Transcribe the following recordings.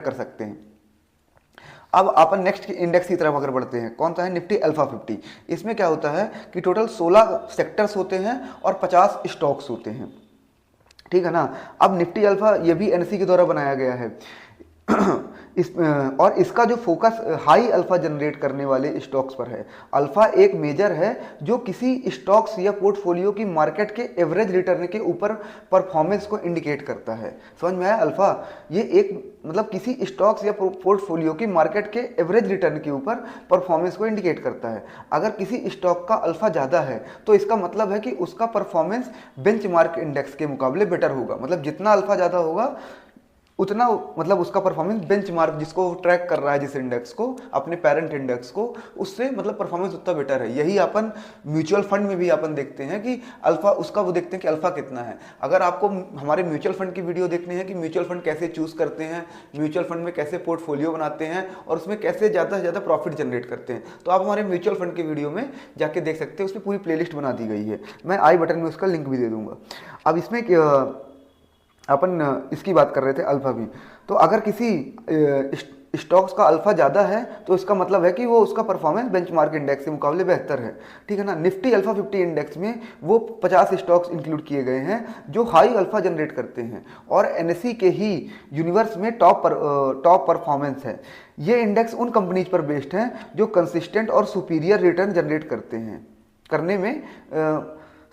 कर सकते हैं। अब अपन नेक्स्ट इंडेक्स की तरफ अगर बढ़ते हैं, कौन सा है, निफ्टी अल्फा 50। इसमें क्या होता है कि टोटल 16 सेक्टर्स होते हैं और 50 स्टॉक्स होते हैं, ठीक है ना। अब निफ्टी अल्फा ये भी एनएसई के द्वारा बनाया गया है। और इसका जो फोकस हाई अल्फा जनरेट करने वाले स्टॉक्स पर है। अल्फा एक मेजर है जो किसी स्टॉक्स या पोर्टफोलियो की मार्केट के एवरेज रिटर्न के ऊपर परफॉर्मेंस को इंडिकेट करता है। समझ में आया? अल्फा ये एक मतलब किसी स्टॉक्स या पोर्टफोलियो की मार्केट के एवरेज रिटर्न के ऊपर परफॉर्मेंस को इंडिकेट करता है। अगर किसी स्टॉक का अल्फा ज़्यादा है तो इसका मतलब है कि उसका परफॉर्मेंस बेंचमार्क इंडेक्स के मुकाबले बेटर होगा। मतलब जितना अल्फा ज़्यादा होगा उतना मतलब उसका परफॉर्मेंस बेंचमार्क जिसको ट्रैक कर रहा है, जिस इंडेक्स को, अपने पेरेंट इंडेक्स को, उससे मतलब परफॉर्मेंस उतना बेटर है। यही अपन म्यूचुअल फंड में भी अपन देखते हैं कि अल्फा उसका वो देखते हैं कि अल्फा कितना है। अगर आपको हमारे म्यूचुअल फंड की वीडियो देखनी है कि म्यूचुअल फंड कैसे चूज करते हैं, म्यूचुअल फंड में कैसे पोर्टफोलियो बनाते हैं और उसमें कैसे ज़्यादा से ज़्यादा प्रॉफिट जनरेट करते हैं, तो आप हमारे म्यूचुअल फंड की वीडियो में जाके देख सकते हैं। उसमें पूरी प्लेलिस्ट बना दी गई है, मैं आई बटन में उसका लिंक भी दे दूंगा। अब इसमें अपन इसकी बात कर रहे थे अल्फा भी, तो अगर किसी स्टॉक्स का अल्फा ज़्यादा है तो इसका मतलब है कि वो उसका परफॉर्मेंस बेंचमार्क इंडेक्स के मुकाबले बेहतर है, ठीक है ना। निफ्टी अल्फा 50 इंडेक्स में वो 50 स्टॉक्स इंक्लूड किए गए हैं जो हाई अल्फा जनरेट करते हैं और एनएसई के ही यूनिवर्स में टॉप परफॉर्मेंस है। ये इंडेक्स उन कंपनीज पर बेस्ड हैं जो कंसिस्टेंट और सुपीरियर रिटर्न जनरेट करने में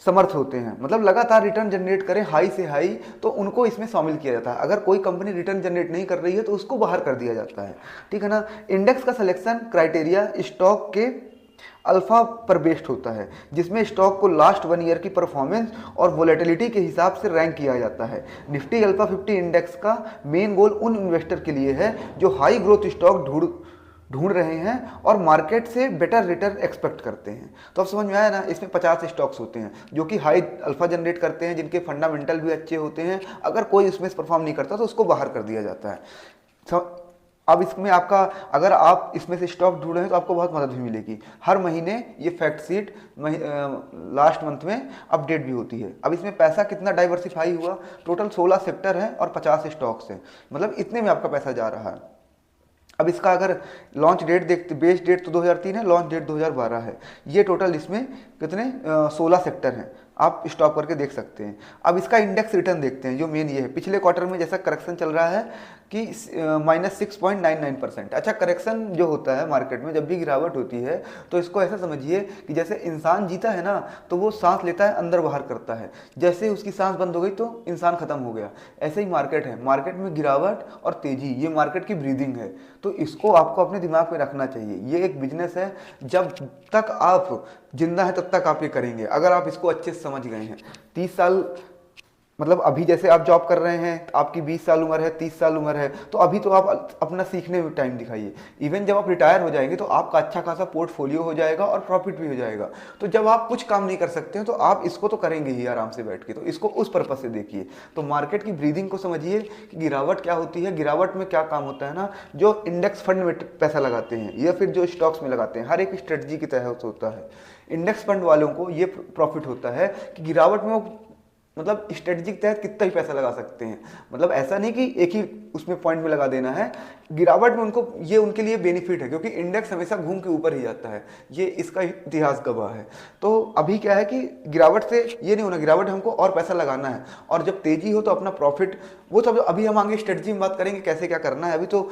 समर्थ होते हैं। मतलब लगातार रिटर्न जनरेट करें हाई से हाई, तो उनको इसमें शामिल किया जाता है। अगर कोई कंपनी रिटर्न जनरेट नहीं कर रही है तो उसको बाहर कर दिया जाता है, ठीक है ना। इंडेक्स का सिलेक्शन क्राइटेरिया स्टॉक के अल्फा पर बेस्ड होता है, जिसमें स्टॉक को लास्ट 1 ईयर की परफॉर्मेंस और वोलेटिलिटी के हिसाब से रैंक किया जाता है। निफ्टी अल्फा 50 इंडेक्स का मेन गोल उन इन्वेस्टर के लिए है जो हाई ग्रोथ स्टॉक ढूंढ रहे हैं और मार्केट से बेटर रिटर्न एक्सपेक्ट करते हैं। तो अब समझ में आया ना, इसमें 50 स्टॉक्स होते हैं जो कि हाई अल्फा जनरेट करते हैं, जिनके फंडामेंटल भी अच्छे होते हैं। अगर कोई उसमें परफॉर्म नहीं करता तो उसको बाहर कर दिया जाता है। अब इसमें आपका, अगर आप इसमें से स्टॉक ढूंढ रहे हैं तो आपको बहुत मदद भी मिलेगी। हर महीने ये फैक्ट शीट लास्ट मंथ में अपडेट भी होती है। अब इसमें पैसा कितना डाइवर्सिफाई हुआ, टोटल 16 सेक्टर है और 50 स्टॉक्स हैं, मतलब इतने में आपका पैसा जा रहा है। अब इसका अगर लॉन्च डेट देखते, बेस डेट तो 2003 है, लॉन्च डेट 2012 है। ये टोटल इसमें कितने 16 सेक्टर हैं, आप स्टॉप करके देख सकते हैं। अब इसका इंडेक्स रिटर्न देखते हैं, जो मेन ये है। पिछले क्वार्टर में जैसा करेक्शन चल रहा है कि -6.99%। अच्छा, करेक्शन जो होता है मार्केट में, जब भी गिरावट होती है तो इसको ऐसा समझिए कि जैसे इंसान जीता है ना, तो वो सांस लेता है, अंदर बाहर करता है, जैसे ही उसकी सांस बंद हो गई तो इंसान खत्म हो गया। ऐसे ही मार्केट है, मार्केट में गिरावट और तेजी, ये मार्केट की ब्रीदिंग है। तो इसको आपको अपने दिमाग में रखना चाहिए। ये एक बिजनेस है, जब तक आप जिंदा है तब तक आप ये करेंगे, अगर आप इसको अच्छे से समझ गए हैं। 30 साल, मतलब अभी जैसे आप जॉब कर रहे हैं, आपकी 20 साल उम्र है, 30 साल उम्र है, तो अभी तो आप अपना सीखने में टाइम दिखाइए। इवन जब आप रिटायर हो जाएंगे तो आपका अच्छा खासा पोर्टफोलियो हो जाएगा और प्रॉफिट भी हो जाएगा। तो जब आप कुछ काम नहीं कर सकते हैं तो आप इसको तो करेंगे ही आराम से बैठ के, तो इसको उस पर्पज से देखिए। तो मार्केट की ब्रीदिंग को समझिए कि गिरावट क्या होती है, गिरावट में क्या काम होता है ना। जो इंडेक्स फंड में पैसा लगाते हैं या फिर जो स्टॉक्स में लगाते हैं, हर एक स्ट्रेटजी की तहत होता है। इंडेक्स फंड वालों को ये प्रॉफिट होता है कि गिरावट में वो मतलब स्ट्रेटजी के तहत कितना ही पैसा लगा सकते हैं। मतलब ऐसा नहीं कि एक ही उसमें पॉइंट में लगा देना है। गिरावट में उनको, ये उनके लिए बेनिफिट है, क्योंकि इंडेक्स हमेशा घूम के ऊपर ही जाता है, ये इसका इतिहास गवाह है। तो अभी क्या है कि गिरावट से ये नहीं होना, गिरावट हमको और पैसा लगाना है, और जब तेजी हो तो अपना प्रॉफिट, वो तो अभी हम आगे स्ट्रेटजी में बात करेंगे कैसे क्या करना है, अभी तो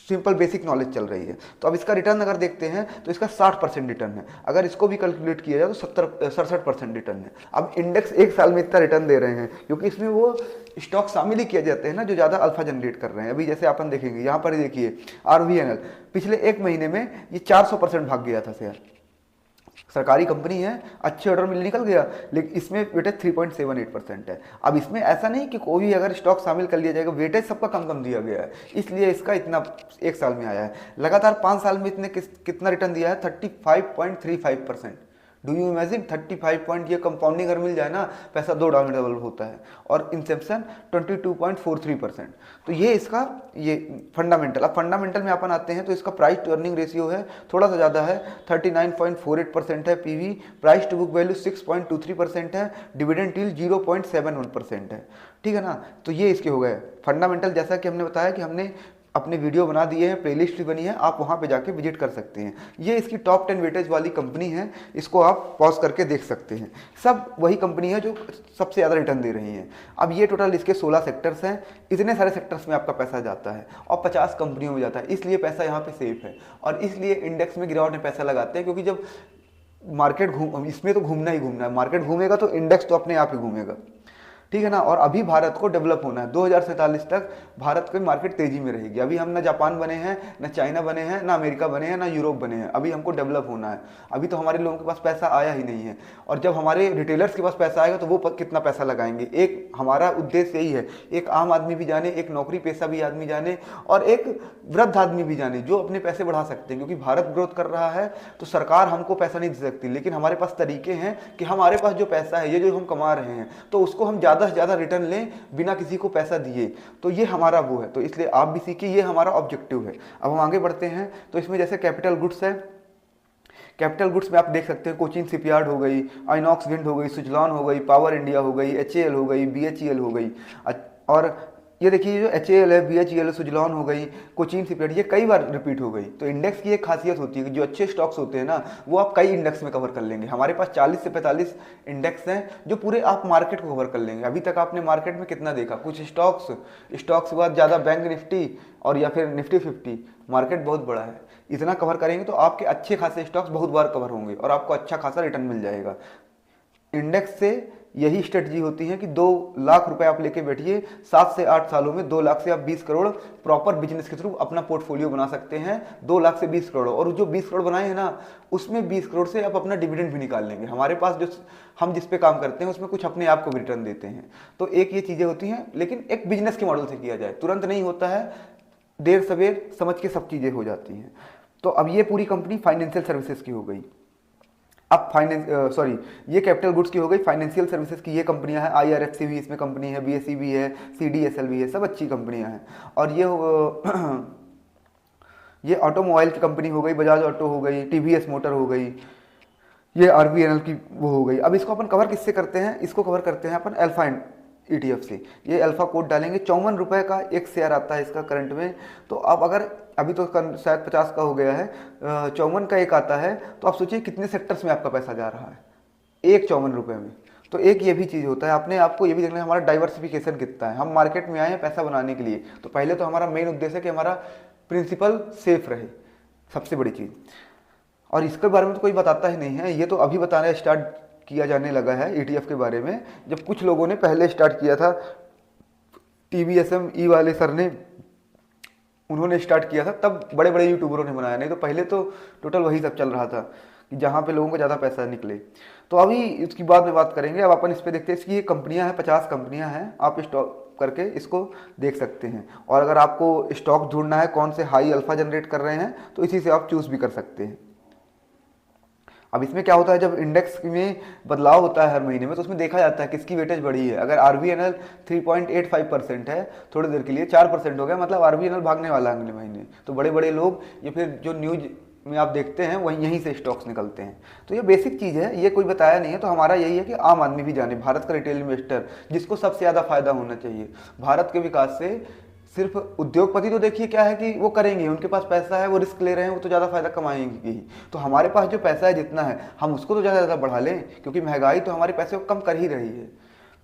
सिंपल बेसिक नॉलेज चल रही है। तो अब इसका रिटर्न अगर देखते हैं तो इसका 60% रिटर्न है। अगर इसको भी कैलकुलेट किया जाए तो 67% रिटर्न है। अब इंडेक्स एक साल में इतना रिटर्न दे रहे हैं क्योंकि इसमें वो स्टॉक शामिल ही किए जाते हैं ना जो ज़्यादा अल्फा जनरेट कर रहे हैं। अभी जैसे अपन देखेंगे यहाँ पर ही देखिए, आरवीएनएल पिछले एक महीने में ये 400% भाग गया था शेयर। सरकारी कंपनी है, अच्छे ऑर्डर मिल निकल गया, लेकिन इसमें वेटेज 3.78% है। अब इसमें ऐसा नहीं कि कोई भी अगर स्टॉक शामिल कर लिया जाएगा, वेटेज सबका कम कम दिया गया है, इसलिए इसका इतना एक साल में आया है। लगातार 5 साल में इतने कितना रिटर्न दिया है, 35.35%। डू यू इमेजिन 35 पॉइंट, ये कंपाउंडिंग अगर मिल जाए ना, पैसा 2 डाउन डबल होता है। और इंसेप्शन 22.43%। तो ये इसका ये फंडामेंटल। अब फंडामेंटल में अपन आते हैं तो इसका प्राइस टू अर्निंग रेशियो है थोड़ा सा ज़्यादा है, 39.48% है। PV price to book value 6.23% है। डिविडेंड यील्ड 0.71% है, ठीक है ना। तो ये इसके हो गए फंडामेंटल। जैसा कि हमने बताया कि हमने अपने वीडियो बना दिए हैं, प्लेलिस्ट भी बनी है, आप वहाँ पे जाके विजिट कर सकते हैं। ये इसकी टॉप 10 वेटेज वाली कंपनी है, इसको आप पॉज करके देख सकते हैं। सब वही कंपनी है जो सबसे ज़्यादा रिटर्न दे रही हैं। अब ये टोटल इसके 16 सेक्टर्स हैं, इतने सारे सेक्टर्स में आपका पैसा जाता है और 50 कंपनियों में जाता है, इसलिए पैसा यहाँ पे सेफ है। और इसलिए इंडेक्स में गिरावट में पैसा लगाते हैं, क्योंकि जब मार्केट इसमें तो घूमना ही घूमना है, मार्केट घूमेगा तो इंडेक्स तो अपने आप ही घूमेगा, ठीक है ना। और अभी भारत को डेवलप होना है, 2047 तक भारत की मार्केट तेजी में रहेगी। अभी हम ना जापान बने हैं, ना चाइना बने हैं, ना अमेरिका बने हैं, ना यूरोप बने हैं, अभी हमको डेवलप होना है। अभी तो हमारे लोगों के पास पैसा आया ही नहीं है, और जब हमारे रिटेलर्स के पास पैसा आएगा तो वो कितना पैसा लगाएंगे। एक हमारा उद्देश्य यही है, एक आम आदमी भी जाने, एक नौकरी पेशा भी आदमी जाने, और एक वृद्ध आदमी भी जाने जो अपने पैसे बढ़ा सकते हैं। क्योंकि भारत ग्रोथ कर रहा है तो सरकार हमको पैसा नहीं दे सकती, लेकिन हमारे पास तरीके हैं कि हमारे पास जो पैसा है, ये जो हम कमा रहे हैं, तो उसको हम ज़्यादा से ज़्यादा रिटर्न लें बिना किसी को पैसा दिए। तो ये हमारा वो है, तो इसलिए आप भी सीखिए, ये हमारा ऑब्जेक्टिव है। अब हम आगे बढ़ते हैं, तो इसमें जैसे कैपिटल गुड्स है, कैपिटल गुड्स में आप देख सकते हैं कोचिन शिपयार्ड हो गई, आइनॉक्स विंड हो गई, सुजलॉन हो गई, पावर इंडिया हो गई, HAL हो गई, BHEL हो गई। और ये देखिए जो HAL है, BHEL, सुजलॉन हो गई, कोचिन शिपयार्ड, ये कई बार रिपीट हो गई। तो इंडेक्स की एक खासियत होती है कि जो अच्छे स्टॉक्स होते हैं ना, वो आप कई इंडेक्स में कवर कर लेंगे। हमारे पास 40 से 45 इंडेक्स हैं जो पूरे आप मार्केट को कवर कर लेंगे। अभी तक आपने मार्केट में कितना देखा, कुछ स्टॉक्स के बाद ज़्यादा बैंक निफ्टी और या फिर निफ्टी 50, मार्केट बहुत बड़ा है, इतना कवर करेंगे तो आपके अच्छे खासे स्टॉक्स बहुत बार कवर होंगे और आपको अच्छा खासा रिटर्न मिल जाएगा। इंडेक्स से यही स्ट्रेटजी होती है कि 2 लाख रुपए आप लेके बैठिए, 7 से 8 सालों में 2 लाख से आप 20 करोड़ प्रॉपर बिजनेस के थ्रू अपना पोर्टफोलियो बना सकते हैं। 2 लाख से 20 करोड़, और जो 20 करोड़ बनाए हैं ना, उसमें 20 करोड़ से आप अपना डिविडेंड भी निकाल लेंगे। हमारे पास जो हम जिस पे काम करते हैं उसमें कुछ अपने आप को भी रिटर्न देते हैं। तो एक ये चीज़ें होती हैं, लेकिन एक बिजनेस के मॉडल से किया जाए, तुरंत नहीं होता है, देर सवेर समझ के सब चीज़ें हो जाती हैं। तो अब ये पूरी कंपनी फाइनेंशियल सर्विसेज की हो गई। अब ये कैपिटल गुड्स की हो गई। फाइनेंशियल सर्विसेज की ये कंपनियां हैं, IRFC भी इसमें कंपनी है, BSE भी है, CDSL भी है, सब अच्छी कंपनियां हैं। और ये ऑटोमोबाइल की कंपनी हो गई, बजाज ऑटो हो गई, TVS मोटर हो गई, ये RVNL की वो हो गई। अब इसको अपन कवर किससे करते हैं, इसको कवर करते हैं अपन अल्फा ETF से। ये अल्फा कोड डालेंगे, 54 रुपये का एक शेयर आता है इसका करंट में। तो अब अगर अभी तो शायद 50 का हो गया है, 54 का एक आता है, तो आप सोचिए कितने सेक्टर्स में आपका पैसा जा रहा है एक 54 रुपये में। तो एक ये भी चीज़ होता है, अपने आपको ये भी देखना है हमारा डाइवर्सिफिकेशन कितना है। हम मार्केट में आए हैं पैसा बनाने के लिए, तो पहले तो हमारा मेन उद्देश्य है कि हमारा प्रिंसिपल सेफ रहे, सबसे बड़ी चीज़। और इसके बारे में तो कोई बताता ही नहीं है, ये तो अभी बताना स्टार्ट किया जाने लगा है ETF के बारे में। जब कुछ लोगों ने पहले स्टार्ट किया था, TVSME वाले सर ने, उन्होंने स्टार्ट किया था, तब बड़े बड़े यूट्यूबरों ने बनाया, नहीं तो पहले तो टोटल वही सब चल रहा था कि जहाँ पे लोगों को ज़्यादा पैसा निकले। तो अभी इसकी बाद में बात करेंगे। अब अपन इस पर देखते हैं, इसकी ये कंपनियाँ हैं, 50 कंपनियाँ हैं, आप स्टॉक करके इसको देख सकते हैं। और अगर आपको स्टॉक ढूंढना है कौन से हाई अल्फा जनरेट कर रहे हैं, तो इसी से आप चूज़ भी कर सकते हैं। अब इसमें क्या होता है, जब इंडेक्स में बदलाव होता है हर महीने में, तो उसमें देखा जाता है किसकी वेटेज बढ़ी है। अगर RVNL 3.85% है, थोड़ी देर के लिए 4% हो गया, मतलब RVNL भागने वाला है अगले महीने। तो बड़े बड़े लोग, ये फिर जो न्यूज में आप देखते हैं वहीं यहीं से स्टॉक्स निकलते हैं। तो ये बेसिक चीज़ है, ये कोई बताया नहीं है। तो हमारा यही है कि आम आदमी भी जाने, भारत का रिटेल इन्वेस्टर जिसको सबसे ज़्यादा फायदा होना चाहिए भारत के विकास से। सिर्फ उद्योगपति तो देखिए क्या है कि वो करेंगे, उनके पास पैसा है, वो रिस्क ले रहे हैं, वो तो ज़्यादा फायदा कमाएंगे ही। तो हमारे पास जो पैसा है जितना है, हम उसको तो ज़्यादा से ज़्यादा बढ़ा लें, क्योंकि महंगाई तो हमारे पैसे को कम कर ही रही है।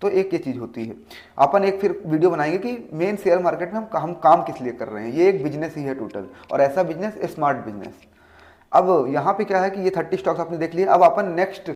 तो एक ये चीज़ होती है। अपन एक फिर वीडियो बनाएंगे कि मेन शेयर मार्केट में हम काम किस लिए कर रहे हैं। ये एक बिजनेस ही है टोटल, और ऐसा बिजनेस स्मार्ट बिजनेस। अब यहाँ पे क्या है कि ये 30 स्टॉक्स आपने देख लिए। अब अपन नेक्स्ट